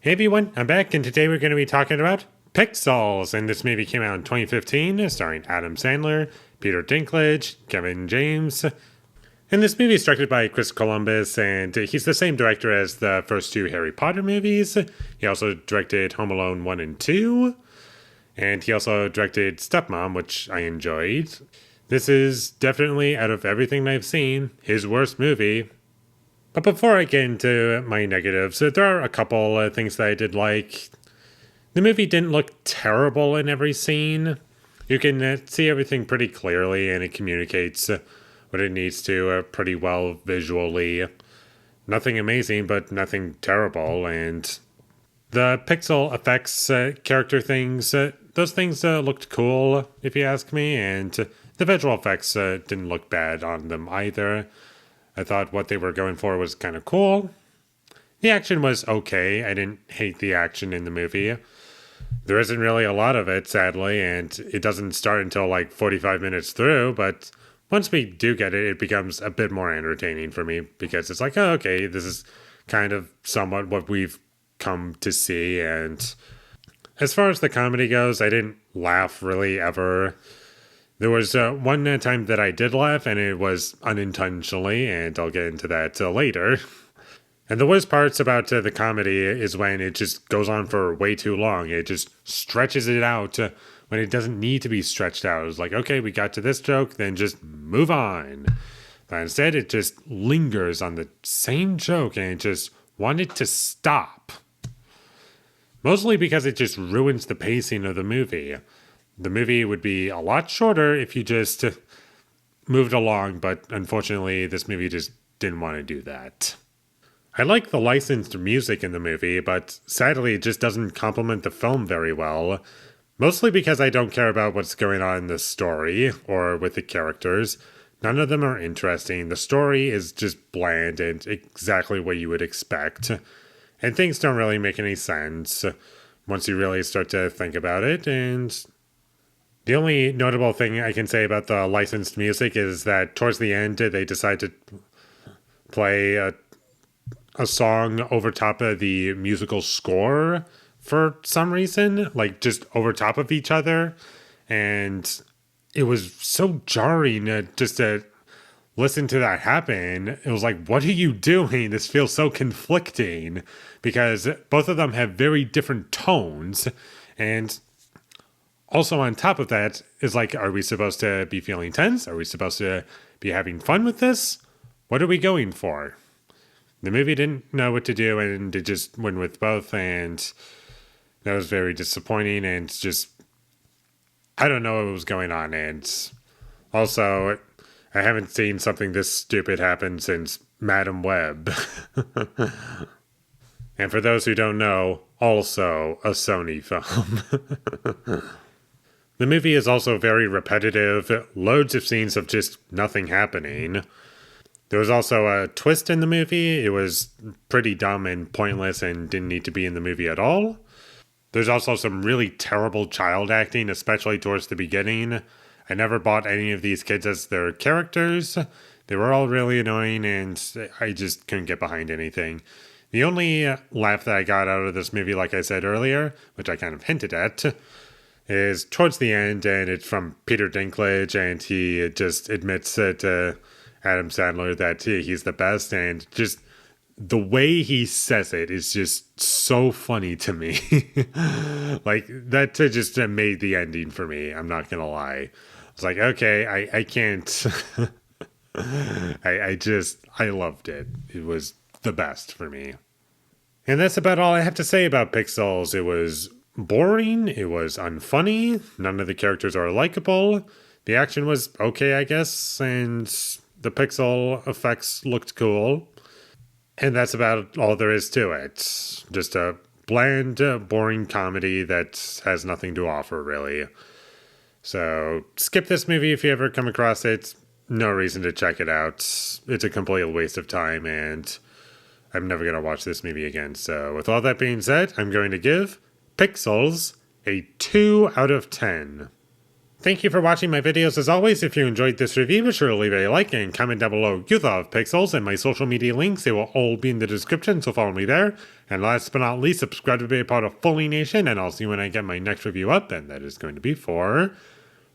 Hey everyone, I'm back, and today we're going to be talking about Pixels. And this movie came out in 2015, starring Adam Sandler, Peter Dinklage, Kevin James. And this movie is directed by Chris Columbus, and he's the same director as the first two Harry Potter movies. He also directed Home Alone 1 and 2. And he also directed Stepmom, which I enjoyed. This is definitely, out of everything I've seen, his worst movie. But before I get into my negatives, there are a couple things that I did like. The movie didn't look terrible in every scene. You can see everything pretty clearly, and it communicates what it needs to pretty well visually. Nothing amazing, but nothing terrible. And the pixel effects, character things, those things looked cool, if you ask me. And the visual effects didn't look bad on them either. I thought what they were going for was kind of cool. The action was okay. I didn't hate the action in the movie. There isn't really a lot of it, sadly, and it doesn't start until like 45 minutes through, but once we do get it, it becomes a bit more entertaining for me because it's like, oh, okay, this is kind of somewhat what we've come to see. And as far as the comedy goes, I didn't laugh really ever. There was one time that I did laugh, and it was unintentionally, and I'll get into that later. And the worst parts about the comedy is when it just goes on for way too long. It just stretches it out when it doesn't need to be stretched out. It's like, okay, we got to this joke, then just move on. But instead, it just lingers on the same joke, and it just wanted to stop. Mostly because it just ruins the pacing of the movie. The movie would be a lot shorter if you just moved along, but unfortunately, this movie just didn't want to do that. I like the licensed music in the movie, but sadly, it just doesn't complement the film very well. Mostly because I don't care about what's going on in the story or with the characters. None of them are interesting. The story is just bland and exactly what you would expect. And things don't really make any sense once you really start to think about it. And the only notable thing I can say about the licensed music is that towards the end, they decide to play a song over top of the musical score for some reason, like just over top of each other. And it was so jarring just to listen to that happen. It was like, what are you doing? This feels so conflicting because both of them have very different tones. And also on top of that is like, are we supposed to be feeling tense? Are we supposed to be having fun with this? What are we going for? The movie didn't know what to do, and it just went with both, and that was very disappointing, and just, I don't know what was going on. And also, I haven't seen something this stupid happen since Madam Web. And for those who don't know, also a Sony film. The movie is also very repetitive, loads of scenes of just nothing happening. There was also a twist in the movie. It was pretty dumb and pointless and didn't need to be in the movie at all. There's also some really terrible child acting, especially towards the beginning. I never bought any of these kids as their characters. They were all really annoying, and I just couldn't get behind anything. The only laugh that I got out of this movie, like I said earlier, which I kind of hinted at, is towards the end, and it's from Peter Dinklage, and he just admits to Adam Sandler that he's the best, and just the way he says it is just so funny to me. Like, that just made the ending for me, I'm not gonna lie. It's like, okay, I can't... I loved it. It was the best for me. And that's about all I have to say about Pixels. It was boring, it was unfunny, none of the characters are likable, the action was okay, I guess, and the pixel effects looked cool. And that's about all there is to it. Just a bland, boring comedy that has nothing to offer, really. So skip this movie if you ever come across it. No reason to check it out. It's a complete waste of time, and I'm never going to watch this movie again. So with all that being said, I'm going to give Pixels a 2 out of 10. Thank you for watching my videos. As always, if you enjoyed this review, be sure to leave a like and comment down below what you thought of Pixels, and my social media links. They will all be in the description, so follow me there. And last but not least, subscribe to be a part of Foley Nation, and I'll see you when I get my next review up, and that is going to be for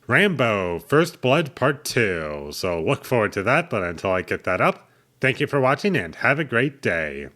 Rambo First Blood Part 2. So look forward to that, but until I get that up, thank you for watching and have a great day.